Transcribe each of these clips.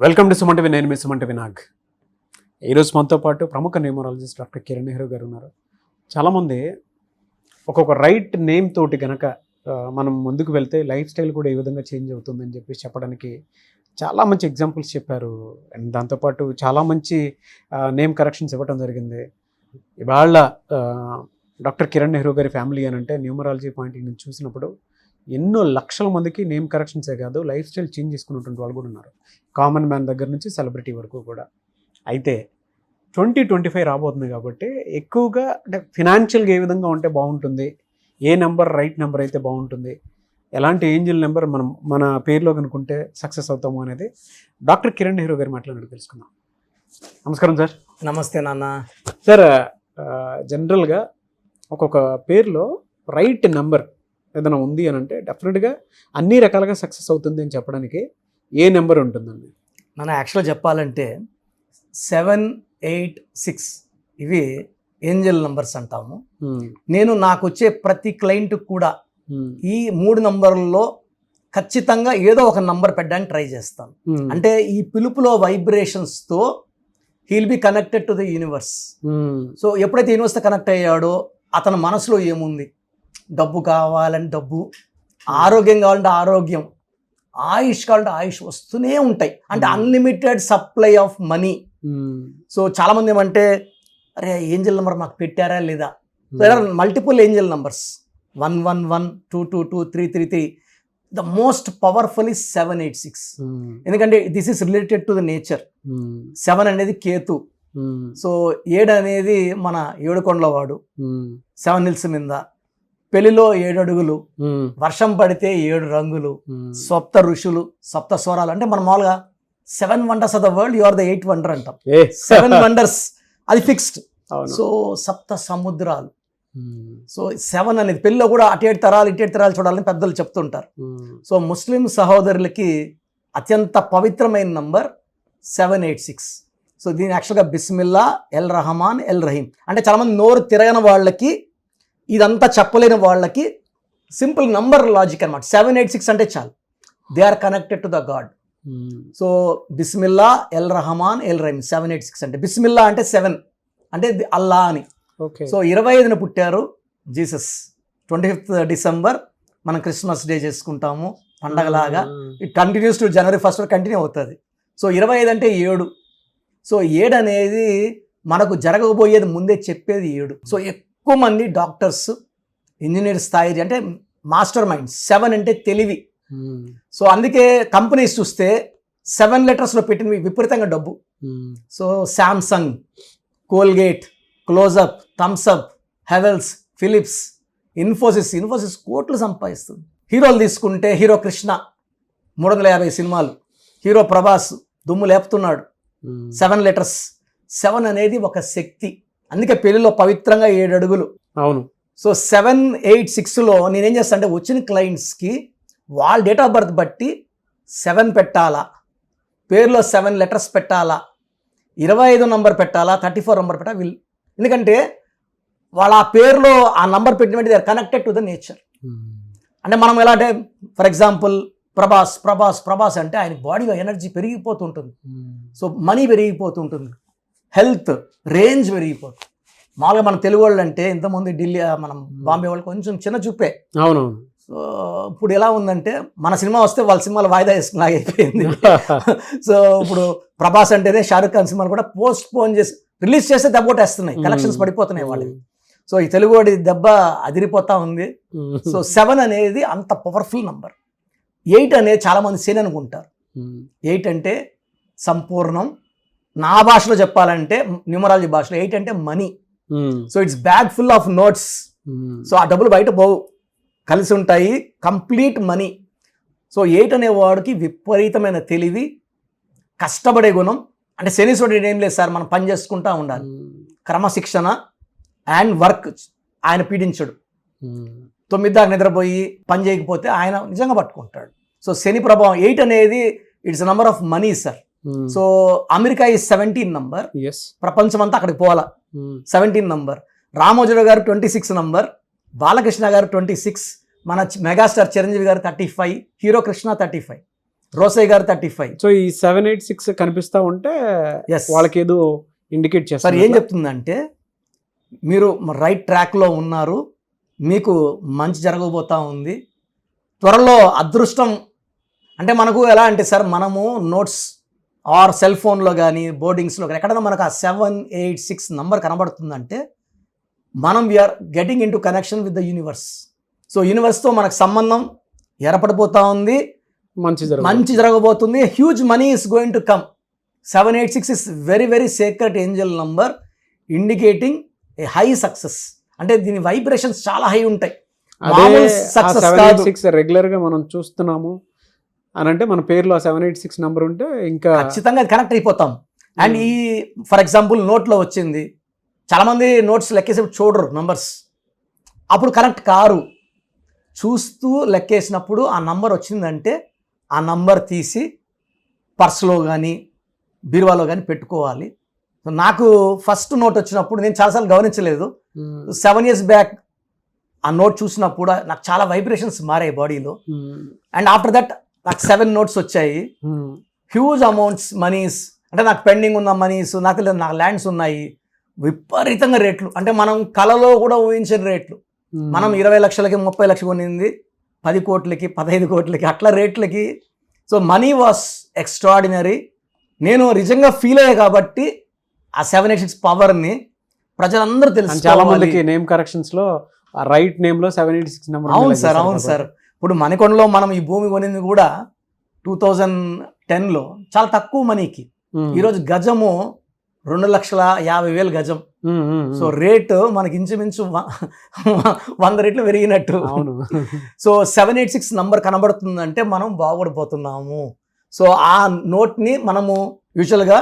Welcome to Suman TV. నేను మీ Suman TV Nag. ఈరోజు మనతో పాటు ప్రముఖ న్యూమరాలజిస్ట్ డాక్టర్ కిరణ్ నెహ్రూ గారు ఉన్నారు. చాలామంది ఒక్కొక్క రైట్ నేమ్ తోటి కనుక మనం ముందుకు వెళ్తే లైఫ్ స్టైల్ కూడా ఏ విధంగా చేంజ్ అవుతుందని చెప్పి చెప్పడానికి చాలా మంచి ఎగ్జాంపుల్స్ చెప్పారు. అండ్ దాంతోపాటు చాలా మంచి నేమ్ కరెక్షన్స్ ఇవ్వడం జరిగింది. ఇవాళ డాక్టర్ కిరణ్ నెహ్రూ గారి ఫ్యామిలీ అని అంటే న్యూమరాలజీ పాయింట్ నుంచి చూసినప్పుడు ఎన్నో లక్షల మందికి నేమ్ కరెక్షన్సే కాదు, లైఫ్ స్టైల్ చేంజ్ చేసుకున్నటువంటి వాళ్ళు కూడా ఉన్నారు. కామన్ మ్యాన్ దగ్గర నుంచి సెలబ్రిటీ వరకు కూడా. అయితే 2025 రాబోతుంది కాబట్టి ఎక్కువగా అంటే ఫినాన్షియల్గా ఏ విధంగా ఉంటే బాగుంటుంది, ఏ నెంబర్ రైట్ నెంబర్ అయితే బాగుంటుంది, ఎలాంటి ఏంజిల్ నెంబర్ మనం మన పేరులో కనుక్కుంటే సక్సెస్ అవుతాము అనేది డాక్టర్ కిరణ్ నెహ్రూ గారి మాట్లాడి తెలుసుకుందాం. నమస్కారం సార్. నమస్తే నాన్న. సార్, జనరల్గా ఒక్కొక్క పేరులో రైట్ నెంబర్ ఏదైనా ఉంది అని అంటే డెఫినెట్గా అన్ని రకాలుగా సక్సెస్ అవుతుంది అని చెప్పడానికి ఏ నెంబర్ ఉంటుందండి? మనం యాక్చువల్గా చెప్పాలంటే 7, 8, 6 ఇవి ఏంజల్ నంబర్స్ అంటాము. నేను నాకు వచ్చే ప్రతి క్లయింట్ కూడా ఈ 3 నంబర్లలో ఖచ్చితంగా ఏదో ఒక నంబర్ పెట్టడానికి ట్రై చేస్తాను. అంటే ఈ పిలుపులో వైబ్రేషన్స్తో heal be connected to the universe. So ఎప్పుడైతే యూనివర్స్తో కనెక్ట్ అయ్యాడో అతని మనసులో ఏముంది, డబ్బు కావాలంటే డబ్బు, ఆరోగ్యం కావాలంటే ఆరోగ్యం, ఆయుష్ కావాలంటే ఆయుష్ వస్తూనే ఉంటాయి. అంటే unlimited supply of money. So చాలా మంది ఏమంటే అరే ఏంజల్ నెంబర్ మాకు పెట్టారా లేదా. Multiple Angel numbers 111, 222, 333. The most powerful is 786. ఎందుకంటే this is related to the nature. 7 అనేది కేతు. సో 7 అనేది మన ఏడుకొండల వాడు, 7 హిల్స్ మీద. పెళ్లిలో 7 అడుగులు, వర్షం పడితే 7 రంగులు, సప్త ఋషులు, సప్త స్వరాలు. అంటే మనం మామూలుగా 7 wonders of the world, you are the 8th wonder అంటాం. 7 వండర్స్ అది ఫిక్స్డ్. సో సప్త సముద్రాలు. సో 7 అనేది పెళ్లిలో కూడా అటు 7 తరాలు ఇటు 7 తరాలు చూడాలని పెద్దలు చెప్తుంటారు. సో ముస్లిం సహోదరులకి అత్యంత పవిత్రమైన నంబర్ 786. సో దీని యాక్చువల్గా బిస్మిల్లా, ఎల్ రహమాన్, ఎల్ రహీం. అంటే చాలామంది నోరు తిరగని వాళ్ళకి, ఇదంతా చెప్పలేని వాళ్ళకి సింపుల్ నంబర్ లాజిక్ అనమాట. 786 అంటే చాలు, they are connected to the God. So బిస్మిల్లా, ఎల్ రహమాన్, ఎల్ రహీం. 786 అంటే బిస్మిల్లా అంటే 7 అంటే అల్లా అని. సో 25న పుట్టారు జీసస్. 25th డిసెంబర్ మనం క్రిస్మస్ డే చేసుకుంటాము పండగలాగా. It continues to January 1st continue అవుతుంది. సో 25 అంటే 7. సో 7 అనేది మనకు జరగబోయేది ముందే చెప్పేది 7. సో ఎక్కువ మంది డాక్టర్స్, ఇంజనీర్ స్థాయి అంటే మాస్టర్ మైండ్స్. 7 అంటే తెలివి. సో అందుకే కంపెనీస్ చూస్తే 7 లెటర్స్లో పెట్టినవి విపరీతంగా డబ్బు. So Samsung, Colgate, closeup, Thums Up, Havells, Philips, Infosys కోట్లు సంపాదిస్తుంది. హీరోలు తీసుకుంటే హీరో కృష్ణ 350 సినిమాలు, హీరో ప్రభాస్ దుమ్ము లేపుతున్నాడు. 7 లెటర్స్. 7 అనేది ఒక శక్తి. అందుకే పెళ్లిలో పవిత్రంగా 7 అడుగులు. అవును. సో 7, 8, 6లో నేనేం చేస్తాను అంటే వచ్చిన క్లయింట్స్కి వాళ్ళ డేట్ ఆఫ్ బర్త్ బట్టి 7 పెట్టాలా, పేరులో 7 లెటర్స్ పెట్టాలా, 25 నంబర్ పెట్టాలా, 34 నంబర్ పెట్టాలా. ఎందుకంటే వాళ్ళ ఆ పేరులో ఆ నంబర్ పెట్టిన they are connected to the nature. అంటే మనం ఎలా అంటే ఫర్ ఎగ్జాంపుల్ ప్రభాస్ అంటే ఆయన బాడీలో ఎనర్జీ పెరిగిపోతుంటుంది. సో మనీ పెరిగిపోతుంటుంది, హెల్త్ రేంజ్ పెరిగిపోతుంది. మామూలుగా మన తెలుగు వాళ్ళు అంటే ఇంతమంది ఢిల్లీ, మనం బాంబే వాళ్ళు కొంచెం చిన్న చూపే. అవునవును. సో ఇప్పుడు ఎలా ఉందంటే మన సినిమా వస్తే వాళ్ళ సినిమాలు వాయిదా వేసుకులాగా అయిపోయింది. సో ఇప్పుడు ప్రభాస్ అంటేనే షారుఖ్ ఖాన్ సినిమాలు కూడా పోస్ట్ పోన్ చేసి రిలీజ్ చేస్తే దెబ్బొట్టేస్తున్నాయి, కలెక్షన్స్ పడిపోతున్నాయి వాళ్ళవి. సో ఈ తెలుగు వాడి దెబ్బ అదిరిపోతా ఉంది. సో 7 అనేది అంత పవర్ఫుల్ నంబర్. 8 అనేది చాలా మంది శని అనుకుంటారు. 8 అంటే సంపూర్ణం. నా భాషలో చెప్పాలంటే న్యూమరాలజీ భాషలో 8 అంటే money. So it's bag full of notes. So ఆ డబ్బులు బయట పోవు, కలిసి ఉంటాయి, కంప్లీట్ మనీ. సో 8 అనేవాడికి విపరీతమైన తెలివి, కష్టపడే గుణం. అంటే శనీశ్వరుడు ఏం లేదు సార్, మనం పని చేసుకుంటా ఉండాలి, క్రమశిక్షణ అండ్ వర్క్ ఆయన పీడించడు. 9 దాకా నిద్రపోయి పని చేయకపోతే ఆయన నిజంగా పట్టుకుంటాడు. సో శని ప్రభావం 8 అనేది it's number of money sir. So America ఈ 17 నంబర్, ప్రపంచం అంతా అక్కడికి పోవాలా. 17 నంబర్. రామోజీరావు గారు 26 నంబర్, బాలకృష్ణ గారు 26, మన మెగాస్టార్ చిరంజీవి గారు 35, హీరో కృష్ణ 35. రోసయ్య గారు 35. సో ఈ 786 కనిపిస్తా ఉంటే Yes. వాళ్ళకి ఏదో ఇండికేట్ సార్ చేస్తారు. ఏం చెప్తుందంటే మీరు రైట్ ట్రాక్లో ఉన్నారు, మీకు మంచి జరగబోతా ఉంది, త్వరలో అదృష్టం. అంటే మనకు ఎలా అంటే సార్, మనము నోట్స్ ఆర్ సెల్ ఫోన్లో కానీ బోర్డింగ్స్లో కానీ ఎక్కడైనా మనకు ఆ 786 నంబర్ కనబడుతుందంటే మనం we are getting into connection with the universe. So యూనివర్స్తో మనకు సంబంధం ఏర్పడిపోతా ఉంది, మంచి జరగబోతుంది. Huge money is going to come. 786 is very very secret angel number indicating a high success. అంటే దీని వైబ్రేషన్స్ చాలా హై ఉంటాయి. సక్సెస్ కాదు, రెగ్యులర్ గా మనం చూస్తున్నాము అని అంటే మన పేరులో 786 నంబర్ ఉంటే ఇంకా ఖచ్చితంగా కనెక్ట్ అయిపోతాం. అండ్ ఈ ఫర్ ఎగ్జాంపుల్ నోట్లో వచ్చింది, చాలా మంది నోట్స్ లెక్కేసి చూడరు నంబర్స్, అప్పుడు కనెక్ట్ కారు. చూస్తూ లెక్కేసినప్పుడు ఆ నంబర్ వచ్చిందంటే ఆ నంబర్ తీసి పర్స్లో కానీ బీరువాలో కానీ పెట్టుకోవాలి. నాకు ఫస్ట్ నోట్ వచ్చినప్పుడు నేను చాలాసార్లు గమనించలేదు. 7 years బ్యాక్ ఆ నోట్ చూసినప్పుడు నాకు చాలా వైబ్రేషన్స్ మారాయి బాడీలో. అండ్ ఆఫ్టర్ దట్ నాకు 7 notes వచ్చాయి. హ్యూజ్ అమౌంట్స్ మనీస్, అంటే నాకు పెండింగ్ ఉన్న మనీస్, నాకు ల్యాండ్స్ ఉన్నాయి, విపరీతంగా రేట్లు. అంటే మనం కలలో కూడా ఊహించిన రేట్లు. మనం 20 లక్షలకి 30 లక్షలు కొనింది 10 కోట్లకి 15 కోట్లకి అట్లా రేట్లకి. So money was extraordinary. నేను నిజంగా ఫీల్ అయ్యా కాబట్టి ఆ 786 పవర్ని ప్రజలందరూ తెలుసు. చాలా మందికి నేమ్ కరెక్షన్స్ లో రైట్ నేమ్ లో 786 నెంబర్. అవును సార్, అవును సార్. ఇప్పుడు మణికొండలో మనం ఈ భూమి కొనింది కూడా 2010లో చాలా తక్కువ మనీకి. ఈరోజు గజము 2,50,000 గజం. సో రేటు మనకి ఇంచుమించు 100 రెట్లు పెరిగినట్టు. సో 786 నంబర్ కనబడుతుందంటే మనం బాగుపడిపోతున్నాము. సో ఆ నోట్ని మనము యూజువల్గా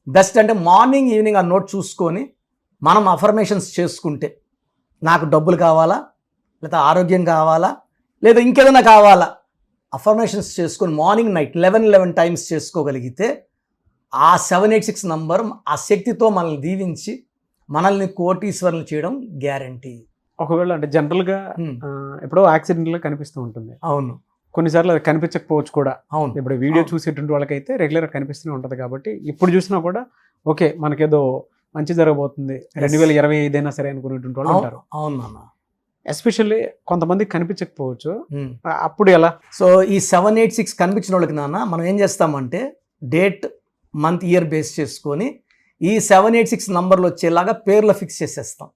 బెస్ట్ అంటే మార్నింగ్ ఈవినింగ్ ఆ నోట్ చూసుకొని మనం అఫర్మేషన్స్ చేసుకుంటే, నాకు డబ్బులు కావాలా, లేదా ఆరోగ్యం కావాలా, లేదా ఇంకేదైనా కావాలా, అఫర్మేషన్స్ చేసుకొని మార్నింగ్ నైట్ 11 times చేసుకోగలిగితే ఆ 786 నంబర్ ఆ శక్తితో మనల్ని దీవించి మనల్ని కోటీశ్వరులు చేయడం గ్యారంటీ. ఒకవేళ అంటే జనరల్గా ఎప్పుడో యాక్సిడెంట్లో కనిపిస్తూ ఉంటుంది. అవును, కొన్నిసార్లు అది కనిపించకపోవచ్చు కూడా. అవును, ఇప్పుడు వీడియో చూసేటువంటి వాళ్ళకైతే రెగ్యులర్గా కనిపిస్తూనే ఉంటుంది. కాబట్టి ఇప్పుడు చూసినా కూడా ఓకే మనకేదో మంచి జరగబోతుంది, 2025 అయినా సరే అనుకునేటువంటి వాళ్ళు ఉంటారు. అవును, ఎస్పెషల్లీ కొంతమంది కనిపించకపోవచ్చు, అప్పుడు ఎలా? సో ఈ 786 కనిపించిన వాళ్ళకి నాన్న మనం ఏం చేస్తామంటే డేట్ మంత్ ఇయర్ బేస్ చేసుకొని ఈ 786 నంబర్లు వచ్చేలాగా పేర్లు ఫిక్స్ చేసేస్తాం.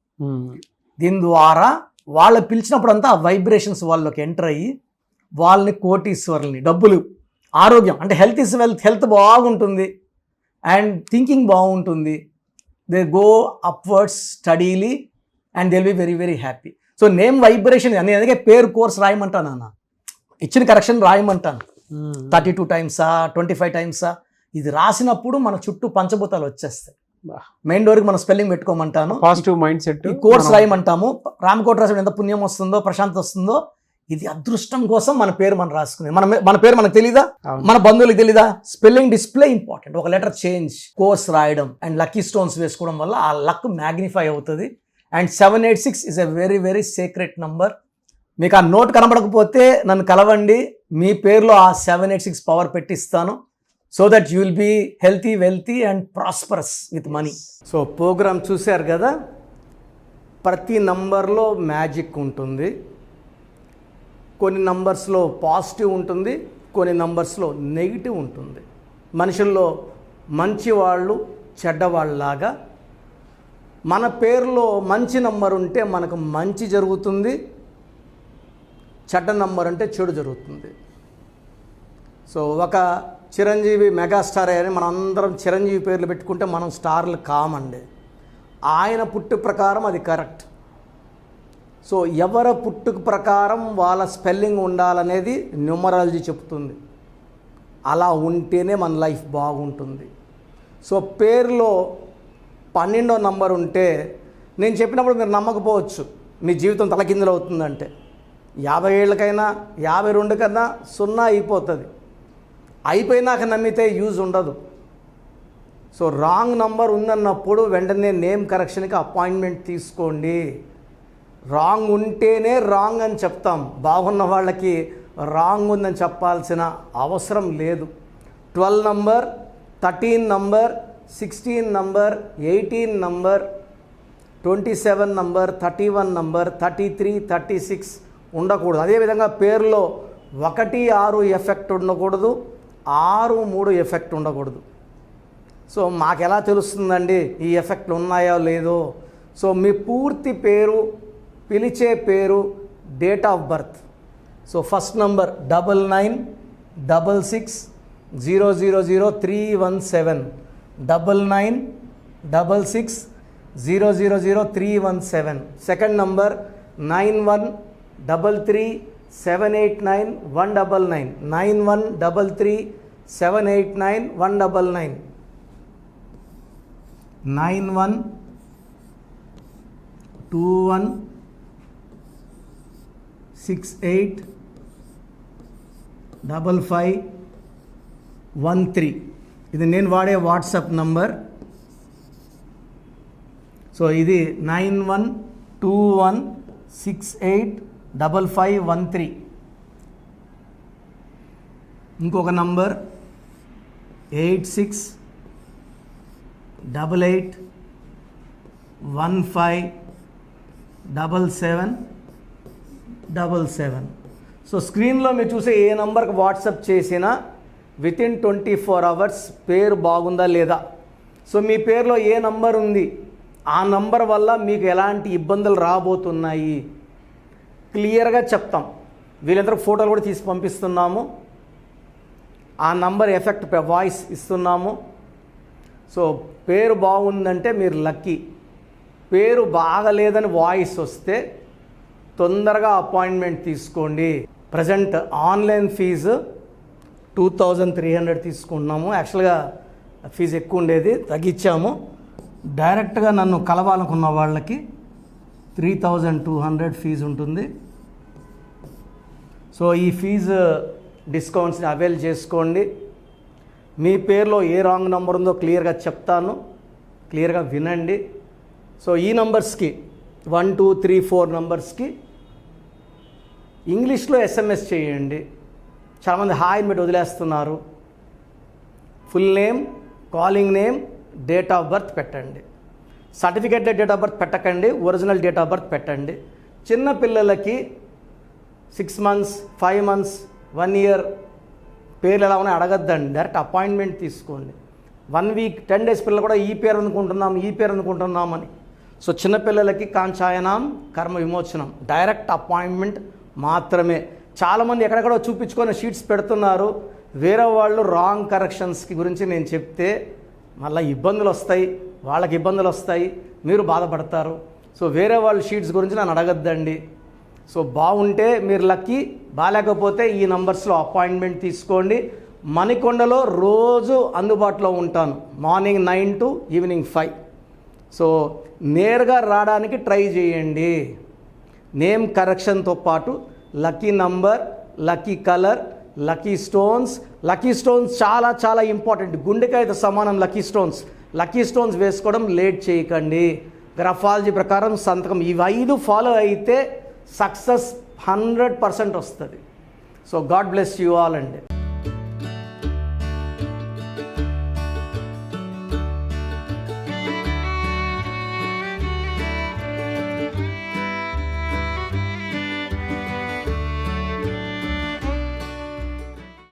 దీని ద్వారా వాళ్ళు పిలిచినప్పుడు అంతా ఆ వైబ్రేషన్స్ వాళ్ళకి ఎంటర్ అయ్యి వాళ్ళని కోటీశ్వరుల్ని, డబ్బులు, ఆరోగ్యం, అంటే హెల్త్ ఇస్ వెల్త్, హెల్త్ బాగుంటుంది అండ్ థింకింగ్ బాగుంటుంది. They go upwards steadily and they will be very very happy. So name vibration నేను అందుకే పేరు కోర్స్ రాయమంటాను అన్న, ఇచ్చిన కరెక్షన్ రాయమంటాను. 32 times 25 times ఇది రాసినప్పుడు మన చుట్టూ పంచభూతాలు వచ్చేస్తాయి. మెయిన్ డోర్కి మనం స్పెల్లింగ్ పెట్టుకోమంటాను, పాజిటివ్ మైండ్ సెట్. ఈ కోర్స్ రాయమంటాము. రామకోట రాసిన ఎంత పుణ్యం వస్తుందో, ప్రశాంత్ వస్తుందో, ఇది అదృష్టం కోసం మన పేరు మనం రాసుకునే, మన పేరు మనకు తెలీదా, మన బంధువులకు తెలీదా? Spelling display important. ఒక లెటర్ చేంజ్, కోర్స్ రాయడం అండ్ లక్కీ స్టోన్స్ వేసుకోవడం వల్ల ఆ లక్ మ్యాగ్నిఫై అవుతుంది. And 786 is a very very secret number. మీకు ఆ నోట్ కనబడకపోతే నన్ను కలవండి, మీ పేరులో ఆ 786 పవర్ పెట్టిస్తాను. So that you will be healthy, wealthy and prosperous with money. So programme చూశారు కదా, ప్రతి నంబర్లో మ్యాజిక్ ఉంటుంది. కొన్ని నంబర్స్లో పాజిటివ్ ఉంటుంది, కొన్ని నంబర్స్లో నెగిటివ్ ఉంటుంది. మనుషుల్లో మంచివాళ్ళు చెడ్డవాళ్ళలాగా మన పేరులో మంచి నంబర్ ఉంటే మనకు మంచి జరుగుతుంది, చెడ్డ నంబర్ అంటే చెడు జరుగుతుంది. సో ఒక చిరంజీవి మెగాస్టార్ అని మనం అందరం చిరంజీవి పేర్లు పెట్టుకుంటే మనం స్టార్లు కామండి. ఆయన పుట్టు ప్రకారం అది కరెక్ట్. సో ఎవరి పుట్టుక ప్రకారం వాళ్ళ స్పెల్లింగ్ ఉండాలనేది న్యూమరాలజీ చెప్తుంది. అలా ఉంటేనే మన లైఫ్ బాగుంటుంది. సో పేరులో 12వ నంబర్ ఉంటే నేను చెప్పినప్పుడు మీరు నమ్మకపోవచ్చు, మీ జీవితం తలకిందులు అవుతుందంటే 50 ఏళ్ళకైనా 52 కన్నా 0 అయిపోతుంది. అయిపోయినాక నమ్మితే యూజ్ ఉండదు. సో రాంగ్ నంబర్ ఉందన్నప్పుడు వెంటనే నేమ్ కరెక్షన్కి అపాయింట్మెంట్ తీసుకోండి. రాంగ్ ఉంటేనే రాంగ్ అని చెప్తాం. బాగున్న వాళ్ళకి రాంగ్ ఉందని చెప్పాల్సిన అవసరం లేదు. 12 number, 13 number, 16 number, 18 number, 27 number, 31 number, 33, 36 ఉండకూడదు. అదేవిధంగా పేరులో 1, 6 ఎఫెక్ట్ ఉండకూడదు, 6, 3 ఎఫెక్ట్ ఉండకూడదు. సో మాకు ఎలా తెలుస్తుందండి ఈ ఎఫెక్ట్లు ఉన్నాయో లేదో? సో మీ పూర్తి పేరు, పిలిచే పేరు, date of birth. So first number 9966000317, 9966000317. Second number 9133789199, 9133789199, 9121685513. ఇది నేను వాడే వాట్సాప్ నంబర్. సో ఇది 9121685513. ఇంకొక నంబర్ 8688157777. సో స్క్రీన్లో మీరు చూసే ఏ నంబర్కి వాట్సాప్ చేసినా వితిన్ 24 అవర్స్ పేరు బాగుందా లేదా, సో మీ పేరులో ఏ నంబర్ ఉంది, ఆ నంబర్ వల్ల మీకు ఎలాంటి ఇబ్బందులు రాబోతున్నాయి క్లియర్గా చెప్తాం. వీళ్ళందరూ ఫోటోలు కూడా తీసి పంపిస్తున్నాము. ఆ నంబర్ ఎఫెక్ట్ వాయిస్ ఇస్తున్నాము. సో పేరు బాగుందంటే మీరు లక్కీ. పేరు బాగలేదని వాయిస్ వస్తే తొందరగా అపాయింట్మెంట్ తీసుకోండి. ప్రజెంట్ ఆన్లైన్ ఫీజు 2300 తీసుకుంటున్నాము. యాక్చువల్గా ఫీజు ఎక్కువ ఉండేది, తగ్గించాము. డైరెక్ట్గా నన్ను కలవాలనుకున్న వాళ్ళకి 3200 ఫీజు ఉంటుంది. సో ఈ ఫీజు డిస్కౌంట్స్ని అవైల్ చేసుకోండి. మీ పేరులో ఏ రాంగ్ నెంబర్ ఉందో క్లియర్గా చెప్తాను, క్లియర్గా వినండి. సో ఈ నంబర్స్కి 1, 2, 3, 4 నంబర్స్కి ఇంగ్లీష్లో SMS చేయండి. చాలామంది హాయ్ మీరు వదిలేస్తున్నారు. Full name, calling name, date of birth పెట్టండి. సర్టిఫికేట్ డేట్ ఆఫ్ బర్త్ పెట్టకండి, ఒరిజినల్ డేట్ ఆఫ్ బర్త్ పెట్టండి. చిన్న పిల్లలకి 6 months, 5 months, 1 year పేర్లు ఎలా ఉన్నాయి అడగద్దండి, డైరెక్ట్ అపాయింట్మెంట్ తీసుకోండి. 1 week, 10 days పిల్లలు కూడా ఈ పేరు అనుకుంటున్నామని. సో చిన్నపిల్లలకి కాంచాయనం, కర్మ విమోచనం, డైరెక్ట్ అపాయింట్మెంట్ మాత్రమే. చాలామంది ఎక్కడెక్కడో చూపించుకొని షీట్స్ పెడుతున్నారు. వేరే వాళ్ళు రాంగ్ కరెక్షన్స్కి గురించి నేను చెప్తే మళ్ళీ ఇబ్బందులు వస్తాయి, వాళ్ళకి ఇబ్బందులు వస్తాయి, మీరు బాధపడతారు. సో వేరే వాళ్ళ షీట్స్ గురించి నన్ను అడగద్దండి. సో బాగుంటే మీరు లక్కీ, బాగాలేకపోతే ఈ నంబర్స్లో అపాయింట్మెంట్ తీసుకోండి. మణికొండలో రోజు అందుబాటులో ఉంటాను, మార్నింగ్ 9 to ఈవినింగ్ 5. సో నేరుగా రావడానికి ట్రై చేయండి. నేమ్ కరెక్షన్తో పాటు lucky number, lucky colour, lucky stones. Lucky stones చాలా చాలా ఇంపార్టెంట్. గుండెకాయతో సమానం లక్కీ స్టోన్స్. లక్కీ స్టోన్స్ వేసుకోవడం లేట్ చేయకండి. గ్రఫాలజీ ప్రకారం సంతకం, ఇవి 5 ఫాలో అయితే సక్సెస్ 100% వస్తుంది. So God bless you all అండి.